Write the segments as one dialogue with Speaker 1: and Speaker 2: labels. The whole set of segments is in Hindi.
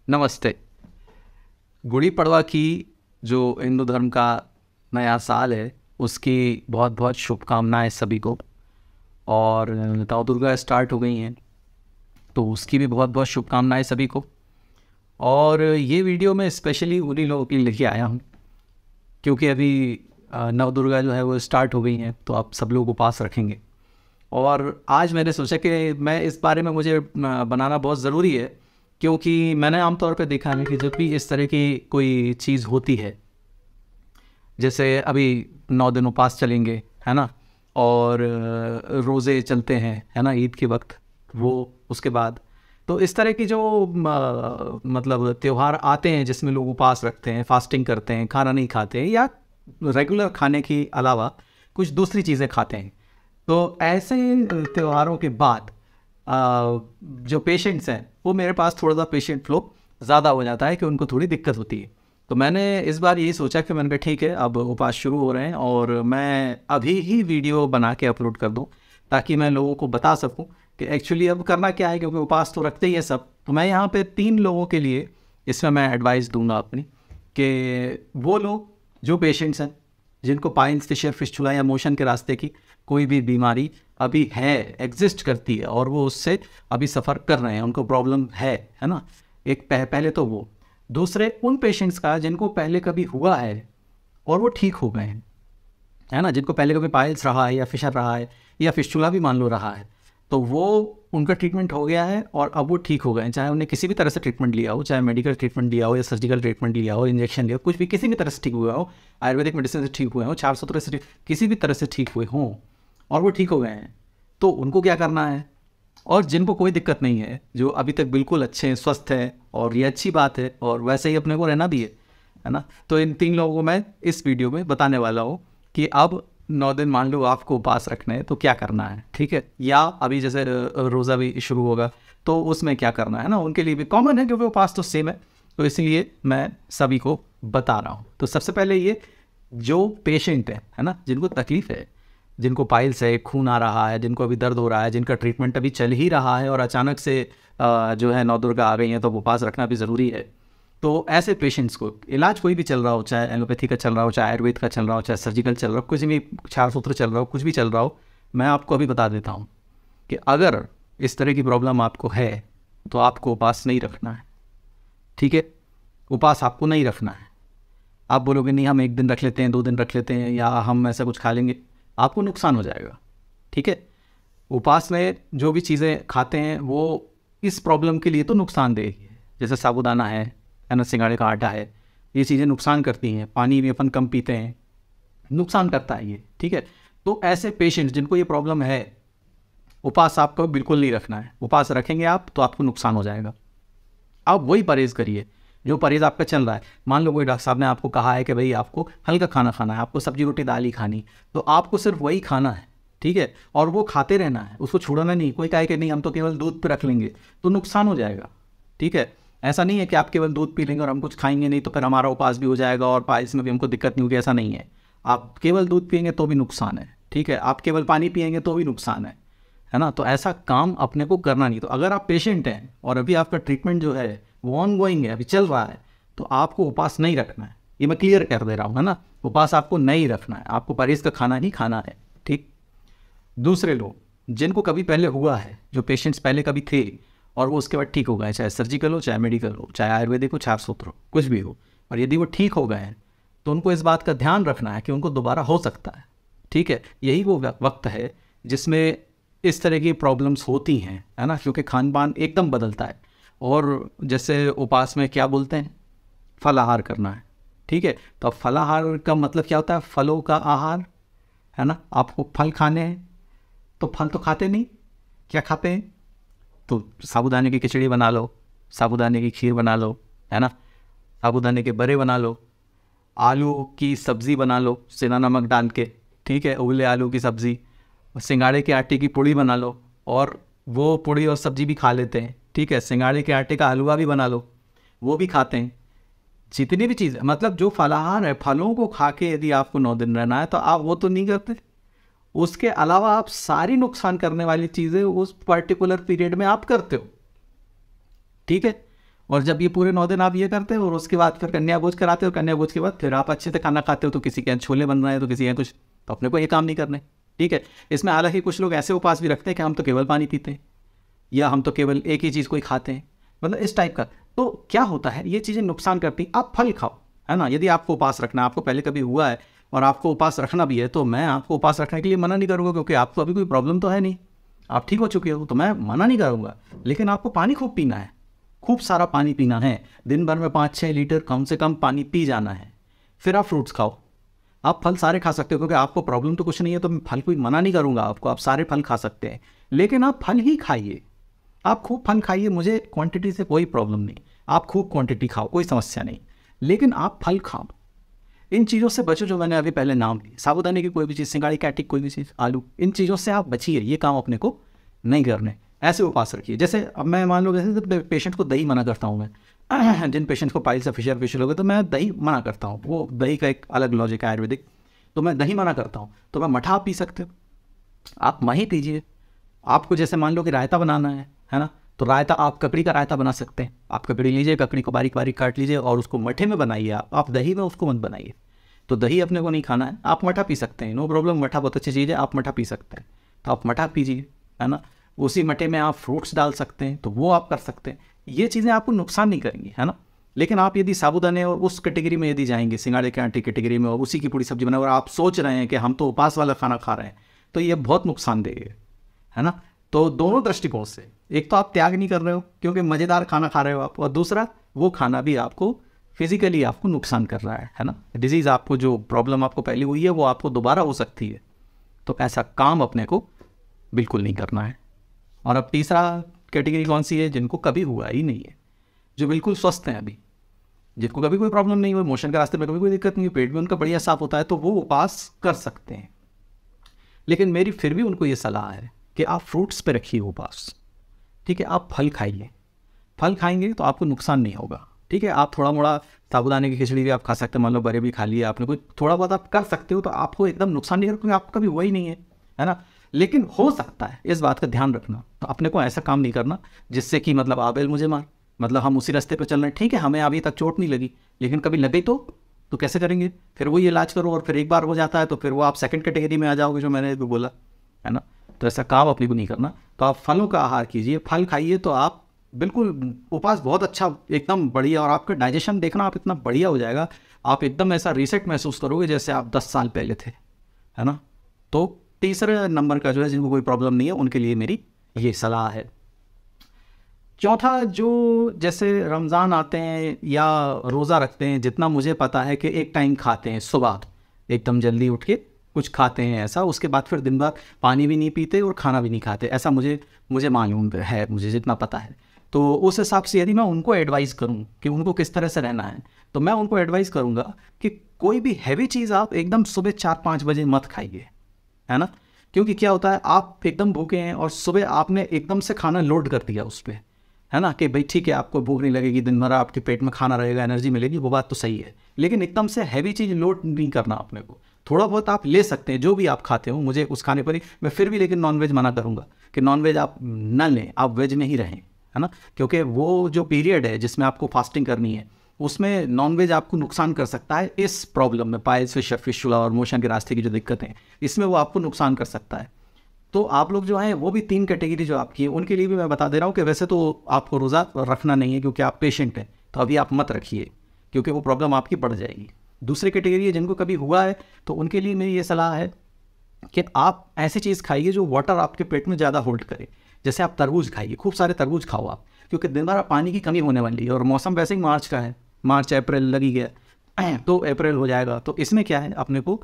Speaker 1: नमस्ते। गुड़ी पड़वा की जो हिंदू धर्म का नया साल है उसकी बहुत बहुत शुभकामनाएं सभी को। और नव दुर्गा स्टार्ट हो गई हैं तो उसकी भी बहुत बहुत शुभकामनाएं सभी को। और ये वीडियो मैं स्पेशली उन्हीं लोगों के लिए लेके आया हूँ क्योंकि अभी नव दुर्गा जो है वो स्टार्ट हो गई हैं तो आप सब लोग उपवास रखेंगे। और आज मैंने सोचा कि मैं इस बारे में मुझे बनाना बहुत ज़रूरी है क्योंकि मैंने आमतौर पे देखा है कि जब भी इस तरह की कोई चीज़ होती है, जैसे अभी 9 दिन उपवास चलेंगे, है ना, और रोज़े चलते हैं, है ना, ईद के वक्त वो, उसके बाद तो इस तरह की जो मतलब त्यौहार आते हैं जिसमें लोग उपवास रखते हैं, फास्टिंग करते हैं, खाना नहीं खाते हैं या रेगुलर खाने के अलावा कुछ दूसरी चीज़ें खाते हैं। तो ऐसे त्योहारों के बाद जो पेशेंट्स हैं वो मेरे पास थोड़ा सा पेशेंट फ्लो ज़्यादा हो जाता है कि उनको थोड़ी दिक्कत होती है। तो मैंने इस बार यही सोचा कि मैंने कहा ठीक है, अब उपवास शुरू हो रहे हैं और मैं अभी ही वीडियो बना के अपलोड कर दूं ताकि मैं लोगों को बता सकूं कि एक्चुअली अब करना क्या है, क्योंकि उपवास तो रखते ही है सब। तो मैं यहाँ पे 3 लोगों के लिए इसमें मैं एडवाइस दूंगा अपनी, कि वो लोग जो पेशेंट्स हैं जिनको पाइल्स, फिशर, फिस्टुला या मोशन के रास्ते की कोई भी बीमारी अभी है, एग्जिस्ट करती है और वो उससे अभी सफ़र कर रहे हैं, उनको प्रॉब्लम है ना। एक पहले तो वो, दूसरे उन पेशेंट्स का जिनको पहले कभी हुआ है और वो ठीक हो गए हैं, है ना, जिनको पहले कभी पाइल्स रहा है या फिशर रहा है या फिस्टुला भी मान लो रहा है, तो वो उनका ट्रीटमेंट हो गया है और अब वो ठीक हो गए हैं। चाहे उन्हें किसी भी तरह से ट्रीटमेंट लिया हो, चाहे मेडिकल ट्रीटमेंट लिया हो या सर्जिकल ट्रीटमेंट लिया हो, इंजेक्शन लिया हो, कुछ भी किसी भी तरह से ठीक हुआ हो, आयुर्वेदिक मेडिसिन से ठीक हुए हो, 400 से किसी भी तरह से ठीक हुए हों और वो ठीक हो गए हैं, तो उनको क्या करना है। और जिनको कोई दिक्कत नहीं है, जो अभी तक बिल्कुल अच्छे हैं, स्वस्थ हैं, और ये अच्छी बात है और वैसे ही अपने को रहना भी है ना। तो इन 3 लोगों को मैं इस वीडियो में बताने वाला हूँ कि अब 9 दिन मान लो आपको उपवास रखना है तो क्या करना है, ठीक है, या अभी जैसे रोज़ा भी शुरू होगा तो उसमें क्या करना है ना, उनके लिए भी कॉमन है क्योंकि उपवास तो सेम है, तो इसलिए मैं सभी को बता रहा हूँ। तो सबसे पहले ये जो पेशेंट है ना, जिनको तकलीफ़ है, जिनको पाइल्स है, खून आ रहा है, जिनको अभी दर्द हो रहा है, जिनका ट्रीटमेंट अभी चल ही रहा है और अचानक से जो है नवदुर्गा आ गई है तो उपवास रखना भी ज़रूरी है। तो ऐसे पेशेंट्स को इलाज कोई भी चल रहा हो, चाहे एलोपैथी का चल रहा हो, चाहे आयुर्वेद का चल रहा हो, चाहे सर्जिकल चल रहा हो, कुछ भी क्षारसूत्र चल रहा हो, कुछ भी चल रहा हो, मैं आपको अभी बता देता हूँ कि अगर इस तरह की प्रॉब्लम आपको है तो आपको उपवास नहीं रखना है, ठीक है। उपवास आपको नहीं रखना है। आप बोलोगे नहीं हम 1 दिन रख लेते हैं, 2 दिन रख लेते हैं, या हम ऐसा कुछ खा लेंगे, आपको नुकसान हो जाएगा, ठीक है। उपवास में जो भी चीज़ें खाते हैं वो इस प्रॉब्लम के लिए तो नुकसानदेह है, जैसे साबूदाना है ना, सिंगाड़े का आटा है, ये चीज़ें नुकसान करती हैं। पानी भी अपन कम पीते हैं, नुकसान करता है ये, ठीक है। तो ऐसे पेशेंट्स जिनको ये प्रॉब्लम है, उपवास आपको बिल्कुल नहीं रखना है। उपवास रखेंगे आप तो आपको नुकसान हो जाएगा। आप वही परहेज़ करिए जो परहेज़ आपका चल रहा है। मान लो कोई डॉक्टर साहब ने आपको कहा है कि भाई आपको हल्का खाना खाना है, आपको सब्जी रोटी दाल ही खानी, तो आपको सिर्फ वही खाना है, ठीक है, और वो खाते रहना है, उसको छोड़ना नहीं। कोई कहे कि नहीं हम तो केवल दूध पे रख लेंगे, तो नुकसान हो जाएगा, ठीक है। ऐसा नहीं है कि आप केवल दूध पी लेंगे और हम कुछ खाएंगे नहीं तो फिर हमारा उपवास भी हो जाएगा और पाइल्स में भी हमको दिक्कत नहीं होगी, ऐसा नहीं है। आप केवल दूध पिएंगे तो भी नुकसान है, ठीक है, आप केवल पानी पिएंगे तो भी नुकसान है ना। तो ऐसा काम अपने को करना नहीं। तो अगर आप पेशेंट हैं और अभी आपका ट्रीटमेंट जो है वो ऑन गोइंग है, अभी चल रहा है, तो आपको उपवास नहीं रखना है। ये मैं क्लियर कर दे रहा हूँ, है ना, उपवास आपको नहीं रखना है, आपको परहेज़ का खाना ही खाना है, ठीक। दूसरे लोग जिनको कभी पहले हुआ है, जो पेशेंट्स पहले कभी थे और वो उसके बाद ठीक हो गए, चाहे सर्जिकल हो, चाहे मेडिकल हो, चाहे आयुर्वेदिक हो, क्षारसूत्र हो, कुछ भी हो, और यदि वो ठीक हो गए हैं तो उनको इस बात का ध्यान रखना है कि उनको दोबारा हो सकता है, ठीक है। यही वो वक्त है जिसमें इस तरह की प्रॉब्लम्स होती हैं, है ना, क्योंकि खान पान एकदम बदलता है। और जैसे उपवास में क्या बोलते हैं, फलाहार करना है, ठीक है। तो अब फलाहार का मतलब क्या होता है, फलों का आहार, है ना। आपको फल खाने हैं तो फल तो खाते नहीं, क्या खाते हैं, तो साबूदाने की खिचड़ी बना लो, साबूदाने की खीर बना लो, है ना, साबूदाने के बड़े बना लो, आलू की सब्ज़ी बना लो सेंधा नमक डाल के, ठीक है, उबले आलू की सब्ज़ी, सिंगाड़े के आटे की पूड़ी बना लो और वो पूड़ी और सब्ज़ी भी खा लेते हैं, ठीक है। सिंगाड़े के आटे का हलवा भी बना लो, वो भी खाते हैं। जितनी भी चीज़, मतलब जो फलाहार है, फलों को खा के यदि आपको 9 दिन रहना है तो आप वो तो नहीं करते। उसके अलावा आप सारी नुकसान करने वाली चीज़ें उस पर्टिकुलर पीरियड में आप करते हो, ठीक है। और जब ये पूरे 9 दिन आप ये करते हो और उसके बाद फिर कन्या भोज कराते हो, कन्या भोज के बाद फिर आप अच्छे से खाना खाते हो, तो किसी के यहाँ छोले बन रहे हैं तो किसी के यहाँ कुछ, तो अपने को ये काम नहीं करने। ठीक है, इसमें हालांकि कुछ लोग ऐसे उपास भी रखते हैं कि हम तो केवल पानी पीते हैं, या हम तो केवल एक ही चीज़ को ही खाते हैं, मतलब इस टाइप का। तो क्या होता है, ये चीज़ें नुकसान करती। आप फल खाओ, है ना। यदि आपको उपास रखना, आपको पहले कभी हुआ है और आपको उपास रखना भी है, तो मैं आपको उपास रखने के लिए मना नहीं करूँगा, क्योंकि आपको अभी कोई प्रॉब्लम तो है नहीं, आप ठीक हो चुके हो, तो मैं मना नहीं करूँगा। लेकिन आपको पानी खूब पीना है, खूब सारा पानी पीना है, दिन भर में 5-6 लीटर कम से कम पानी पी जाना है। फिर आप फ्रूट्स खाओ, आप फल सारे खा सकते हो, क्योंकि आपको प्रॉब्लम तो कुछ नहीं है, तो मैं फल कोई मना नहीं करूँगा आपको, आप सारे फल खा सकते हैं। लेकिन आप फल ही खाइए, आप खूब फल खाइए, मुझे क्वांटिटी से कोई प्रॉब्लम नहीं, आप खूब क्वांटिटी खाओ, कोई समस्या नहीं, लेकिन आप फल खाओ। इन चीज़ों से बचो जो मैंने अभी पहले नाम लिए, साबूदाने की कोई भी चीज़, सिंगाड़ी, कैटिक, कोई भी चीज़, आलू, इन चीज़ों से आप बचिए, ये काम अपने को नहीं करने। ऐसे उपास रखिए। जैसे अब मैं मान लो, जैसे पेशेंट को दही मना करता हूँ मैं, जिन पेशेंट को पाइल्स या फिशर फिशर हो गए, तो मैं दही मना करता हूँ, वो दही का एक अलग लॉजिक है आयुर्वेदिक, तो मैं दही मना करता हूँ। तो मैं मठा आप पी सकते हो, आप मही पीजिए। आपको जैसे मान लो कि रायता बनाना है ना, तो रायता आप ककड़ी का रायता बना सकते हैं। आप ककड़ी लीजिए, ककड़ी को बारीक बारीक काट लीजिए और उसको मठे में बनाइए, आप दही में उसको मत बनाइए। तो दही अपने को नहीं खाना है, आप मठा पी सकते हैं, नो प्रॉब्लम, मठा बहुत अच्छी चीज़ है, आप मठा पी सकते हैं, तो आप मठा पीजिए, है ना। उसी मठे में आप फ्रूट्स डाल सकते हैं, तो वो आप कर सकते हैं। ये चीज़ें आपको नुकसान नहीं करेंगी, है ना। लेकिन आप यदि साबूदाने और उस कैटेगरी में यदि जाएंगे, सिंगाड़े के आटे कैटेगरी में, और उसी की पूरी सब्जी बनाए, और आप सोच रहे हैं कि हम तो उपास वाला खाना खा रहे हैं, तो ये बहुत नुकसानदेह है ना। तो दोनों दृष्टिकोण से, एक तो आप त्याग नहीं कर रहे हो क्योंकि मज़ेदार खाना खा रहे हो आप, और दूसरा वो खाना भी आपको फिजिकली आपको नुकसान कर रहा है ना। डिजीज़, आपको जो प्रॉब्लम आपको पहले हुई है वो आपको दोबारा हो सकती है, तो ऐसा काम अपने को बिल्कुल नहीं करना है। और अब तीसरा कैटेगरी कौन सी है, जिनको कभी हुआ ही नहीं है, जो बिल्कुल स्वस्थ हैं अभी, जिनको कभी कोई प्रॉब्लम नहीं हुई, मोशन के रास्ते में कभी कोई दिक्कत नहीं, पेट भी उनका बढ़िया साफ होता है, तो वो उपास कर सकते हैं। लेकिन मेरी फिर भी उनको ये सलाह है कि आप फ्रूट्स पे रखिए उपास, ठीक है। आप फल खाइए, फल खाएंगे तो आपको नुकसान नहीं होगा, ठीक है। आप थोड़ा मोड़ा साबूदाने की खिचड़ी भी आप खा सकते हैं, मान लो बड़े भी खा लिए आपने, कोई थोड़ा बहुत आप कर सकते हो, तो आपको एकदम नुकसान नहीं होगा, क्योंकि आपका कभी हुआ ही नहीं है ना। लेकिन हो सकता है, इस बात का ध्यान रखना, तो अपने को ऐसा काम नहीं करना जिससे कि मतलब आबेल मुझे मार, मतलब हम उसी रास्ते पर चल रहे हैं, ठीक है, हमें अभी तक चोट नहीं लगी, लेकिन कभी लगे तो कैसे करेंगे, फिर वो ये इलाज करो, और फिर एक बार हो जाता है तो फिर वो आप सेकंड कैटेगरी में आ जाओगे, जो मैंने भी बोला, है ना। तो ऐसा काम अपने को नहीं करना। तो आप फलों का आहार कीजिए, फल खाइए, तो आप बिल्कुल उपास बहुत अच्छा, एकदम बढ़िया, और आपका डाइजेशन देखना आप इतना बढ़िया हो जाएगा, आप एकदम ऐसा रीसेट महसूस करोगे जैसे आप 10 साल पहले थे, है ना। तो तीसरे नंबर का जो है, जिनको कोई प्रॉब्लम नहीं है, उनके लिए मेरी ये सलाह है। चौथा, जो जैसे रमज़ान आते हैं या रोज़ा रखते हैं, जितना मुझे पता है कि एक टाइम खाते हैं, सुबह एकदम जल्दी उठ के कुछ खाते हैं ऐसा, उसके बाद फिर दिन भर पानी भी नहीं पीते और खाना भी नहीं खाते, ऐसा मुझे मालूम है, मुझे जितना पता है। तो उस हिसाब से यदि मैं उनको एडवाइस करूं कि उनको किस तरह से रहना है, तो मैं उनको एडवाइस करूंगा कि कोई भी हैवी चीज़ आप एकदम सुबह 4-5 बजे मत खाइए, है ना। क्योंकि क्या होता है, आप एकदम भूखे हैं और सुबह आपने एकदम से खाना लोड कर दिया उस पर, है ना, कि भाई ठीक है आपको भूख नहीं लगेगी, दिन भर आपके पेट में खाना रहेगा, एनर्जी मिलेगी, वो बात तो सही है, लेकिन एकदम से हैवी चीज़ लोड नहीं करना अपने को। थोड़ा बहुत आप ले सकते हैं, जो भी आप खाते हो, मुझे उस खाने पर ही मैं फिर भी लेकिन नॉनवेज मना करूँगा कि नॉनवेज आप न लें, आप वेज में ही रहें, है ना। क्योंकि वो जो पीरियड है जिसमें आपको फास्टिंग करनी है, उसमें नॉनवेज आपको नुकसान कर सकता है। इस प्रॉब्लम में पाइल्स, फिशर, फिशुला और मोशन के रास्ते की जो दिक्कतें हैं, इसमें वो आपको नुकसान कर सकता है। तो आप लोग जो हैं, वो भी 3 कैटेगरी जो आपकी है, उनके लिए भी मैं बता दे रहा हूँ कि वैसे तो आपको रोज़ा रखना नहीं है, क्योंकि आप पेशेंट हैं, तो अभी आप मत रखिए, क्योंकि वो प्रॉब्लम आपकी बढ़ जाएगी। दूसरी कैटेगरी है जिनको कभी हुआ है, तो उनके लिए मेरी ये सलाह है कि आप ऐसी चीज़ खाइए जो वाटर आपके पेट में ज़्यादा होल्ड करे। जैसे आप तरबूज खाइए, खूब सारे तरबूज खाओ आप, क्योंकि दिन भर पानी की कमी होने वाली है, और मौसम वैसे ही मार्च का है, मार्च अप्रैल लगी गया तो अप्रैल हो जाएगा। तो इसमें क्या है, अपने को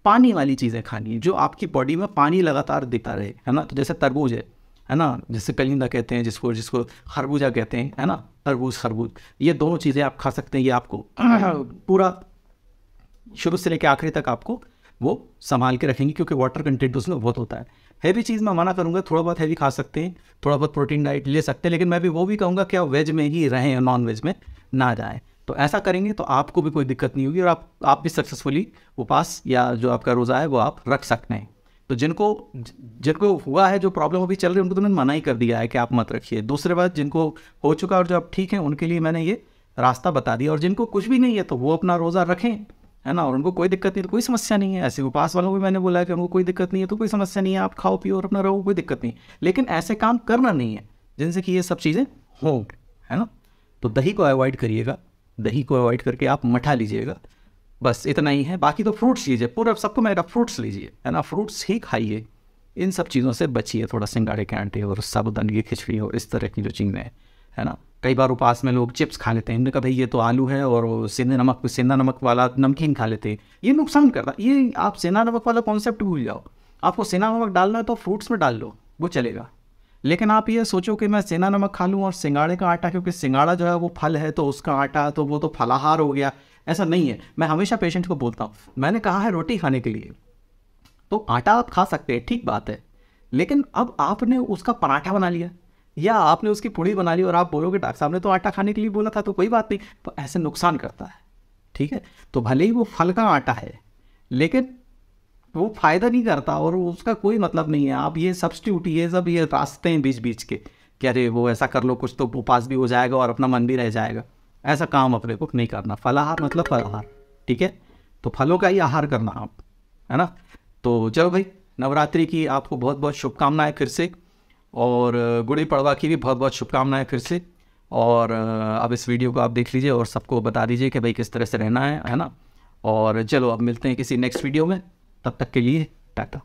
Speaker 1: पानी वाली चीज़ें खानी है, जो आपकी बॉडी में पानी लगातार देता रहे, है ना। तो जैसे तरबूज है ना, जिससे कलिंदा कहते हैं, जिसको खरबूजा कहते हैं, है ना, तरबूज, खरबूज, ये दोनों चीज़ें आप खा सकते हैं। ये आपको पूरा शुरू से लेकर आखिरी तक आपको वो संभाल के रखेंगे, क्योंकि वाटर कंटेंट उसमें बहुत होता है। हैवी चीज़ मैं मना करूँगा, थोड़ा बहुत हैवी खा सकते हैं, थोड़ा बहुत प्रोटीन डाइट ले सकते हैं, लेकिन मैं भी वो भी कहूँगा कि आप वेज में ही रहें, नॉन वेज में ना जाएँ। तो ऐसा करेंगे तो आपको भी कोई दिक्कत नहीं होगी, और आप भी सक्सेसफुली उपास या जो आपका रोज़ा है वो आप रख सकते हैं। तो जिनको जिनको हुआ है, जो प्रॉब्लम अभी चल रही है, उनको तो मैंने मना ही कर दिया है कि आप मत रखिए। दूसरी बात, जिनको हो चुका और जो अब ठीक है उनके लिए मैंने ये रास्ता बता दिया, और जिनको कुछ भी नहीं है तो वो अपना रोज़ा रखें, है ना, और उनको कोई दिक्कत नहीं तो कोई समस्या नहीं है। ऐसे उपास वालों को भी मैंने बोला है कि उनको कोई दिक्कत नहीं है तो कोई समस्या नहीं है, आप खाओ पियो और अपना रहो, कोई दिक्कत नहीं। लेकिन ऐसे काम करना नहीं है जिनसे कि ये सब चीज़ें हों, है ना। तो दही को अवॉइड करिएगा, दही को अवॉइड करके आप मठा लीजिएगा, बस इतना ही है। बाकी तो फ्रूट्स लीजिए, पूरा सबको मेरा फ्रूट्स लीजिए, है ना, फ्रूट्स ही खाइए, इन सब चीज़ों से बचिए, थोड़ा सिंगाड़े के आटे और साबुदाने की खिचड़ी और इस तरह की जो चीज़ें हैं, है ना। कई बार उपास में लोग चिप्स खा लेते हैं, इनने कहा भाई ये तो आलू है, और सेंधा नमक वाला नमकीन खा लेते हैं, ये नुकसान करता है। ये आप सेंधा नमक वाला कॉन्सेप्ट भूल जाओ। आपको सेंधा नमक डालना है तो फ्रूट्स में डाल लो, वो चलेगा। लेकिन आप ये सोचो कि मैं सेंधा नमक खा लूँ और सिंगाड़े का आटा, क्योंकि सिंगाड़ा जो है वो फल है तो उसका आटा तो वो तो फलाहार हो गया, ऐसा नहीं है। मैं हमेशा पेशेंट को बोलता हूँ, मैंने कहा है रोटी खाने के लिए, तो आटा आप खा सकते हैं, ठीक बात है, लेकिन अब आपने उसका पराठा बना लिया या आपने उसकी पूड़ी बना ली और आप बोलोगे डॉक्टर साहब ने तो आटा खाने के लिए बोला था, तो कोई बात नहीं, तो ऐसे नुकसान करता है, ठीक है। तो भले ही वो फल का आटा है, लेकिन वो फ़ायदा नहीं करता और उसका कोई मतलब नहीं है। आप ये सब्स्टिट्यूट, ये सब ये रास्ते हैं बीच बीच के, कि अरे वो ऐसा कर लो कुछ तो उपास भी हो जाएगा और अपना मन भी रह जाएगा, ऐसा काम अपने को नहीं करना। फलाहार मतलब फलाहार, ठीक है, तो फलों का ही आहार करना आप, है ना। तो चलो भाई, नवरात्रि की आपको बहुत बहुत शुभकामनाएं फिर से, और गुड़ी पड़वा की भी बहुत बहुत शुभकामनाएं फिर से। और अब इस वीडियो को आप देख लीजिए और सबको बता दीजिए कि भाई किस तरह से रहना है ना। और चलो अब मिलते हैं किसी नेक्स्ट वीडियो में, तब तक के लिए टाटा।